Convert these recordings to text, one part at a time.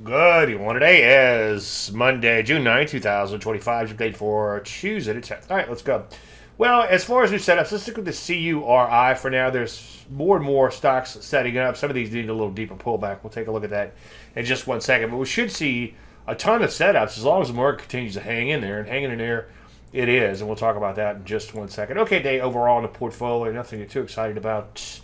Good evening. Today is Monday, June 9th, 2025. Update for Tuesday the 10th. All right, let's go. Well, as far as new setups, let's stick with the CURI for now. There's more and more stocks setting up. Some of these need a little deeper pullback. We'll take a look at that in just 1 second. But we should see a ton of setups as long as the market continues to hang in there. And hanging in there it is. And we'll talk about that in just 1 second. Okay, day overall in the portfolio. Nothing you're too excited about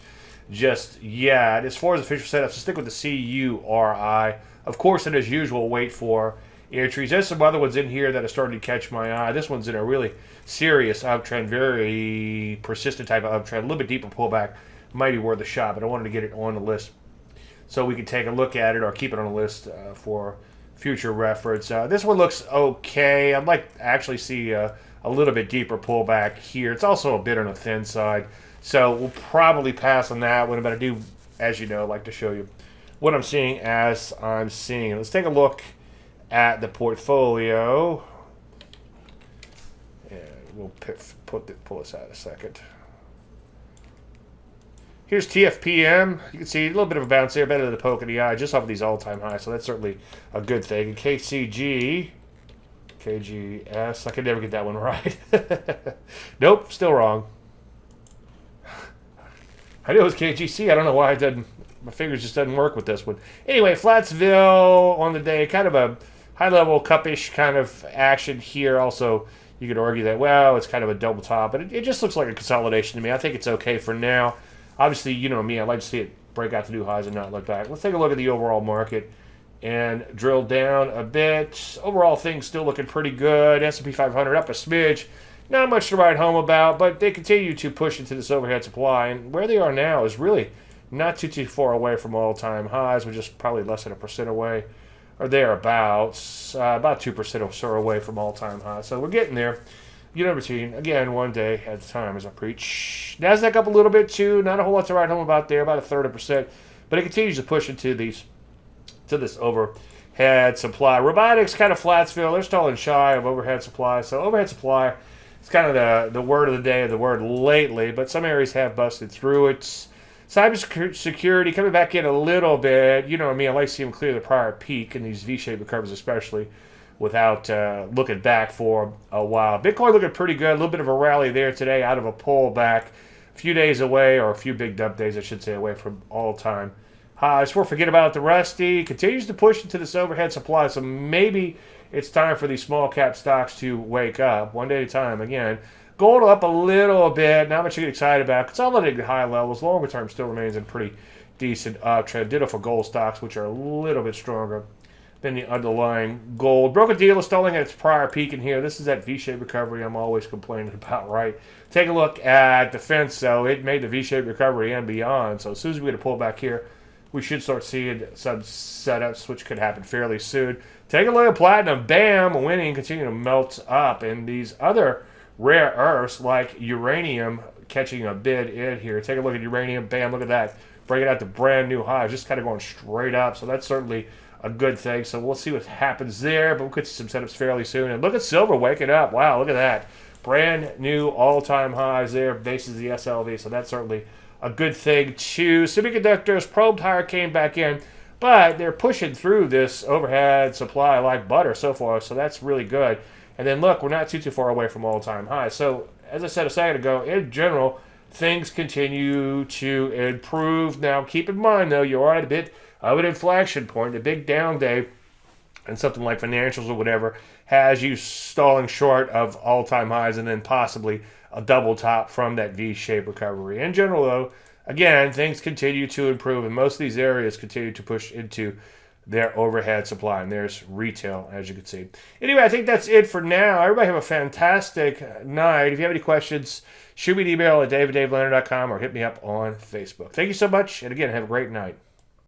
just yet. As far as official setups, let's stick with the CURI. Of course, and as usual, wait for entries. There's some other ones in here that are starting to catch my eye. This one's in a really serious uptrend, very persistent type of uptrend. A little bit deeper pullback might be worth a shot, but I wanted to get it on the list so we can take a look at it or keep it on the list for future reference. This one looks okay. I'd like to actually see a little bit deeper pullback here. It's also a bit on the thin side, so we'll probably pass on that one. But I do, as you know, like to show you what I'm seeing as I'm seeing. Let's take a look at the portfolio. And we'll pull this out a second. Here's TFPM. You can see a little bit of a bounce there, better than the poke in the eye, just off of these all-time highs. So that's certainly a good thing. And KGS, I could never get that one right. Nope, still wrong. I knew it was KGC. I don't know why it didn't. My fingers just doesn't work with this one. Anyway, Flatsville on the day, kind of a high-level cup-ish kind of action here. Also, you could argue that, well, it's kind of a double top, but it just looks like a consolidation to me. I think it's okay for now. Obviously, you know me, I'd like to see it break out to new highs and not look back. Let's take a look at the overall market and drill down a bit. Overall, things still looking pretty good. S&P 500 up a smidge. Not much to write home about, but they continue to push into this overhead supply, and where they are now is really not too far away from all-time highs. We're just probably less than 1% away, or thereabouts, about 2% or so away from all-time highs. So we're getting there. You know, routine again, one day at a time, as I preach. Nasdaq up a little bit too. Not a whole lot to write home about there, about 1/3%, but it continues to push into this overhead supply. Robotics kind of Flatsville. They're stalling shy of overhead supply. So overhead supply is kind of the word of the day, the word lately. But some areas have busted through it. Cybersecurity coming back in a little bit. You know what I mean? I like to see them clear the prior peak in these V-shaped recoveries, especially without looking back for a while. Bitcoin looking pretty good. A little bit of a rally there today out of a pullback. A few days away, or a few big dump days, I should say, away from all-time highs. We'll forget about the Rusty. Continues to push into this overhead supply, so maybe it's time for these small-cap stocks to wake up one day at a time. Again, gold up a little bit. Not much to get excited about. Consolidating at high levels. Longer term still remains in pretty decent uptrend. Ditto for gold stocks, which are a little bit stronger than the underlying gold. Broker dealer stalling at its prior peak in here. This is that V-shaped recovery I'm always complaining about, right? Take a look at defense, though. It made the V-shaped recovery and beyond. So as soon as we get a pullback here, we should start seeing some setups, which could happen fairly soon. Take a look at platinum. Bam, winning, continue to melt up. And these other rare earths like uranium catching a bid in here. Take a look at uranium. Bam, look at that. Breaking out to brand new highs. Just kind of going straight up. So that's certainly a good thing. So we'll see what happens there. But we could see some setups fairly soon. And look at silver waking up. Wow, look at that. Brand new all-time highs there. Bases the SLV. So that's certainly a good thing too. Semiconductors probed higher, came back in. But they're pushing through this overhead supply like butter so far. So that's really good. And then look, we're not too far away from all-time highs. So as I said a second ago, in general, things continue to improve. Now, keep in mind, though, you are at a bit of an inflection point, a big down day, and something like financials or whatever has you stalling short of all-time highs and then possibly a double top from that V-shaped recovery. In general, though, again, things continue to improve, and most of these areas continue to push into their overhead supply, and there's retail, as you can see. Anyway, I think that's it for now. Everybody have a fantastic night. If you have any questions, shoot me an email at david@davelandry.com or hit me up on Facebook. Thank you so much, and again, have a great night.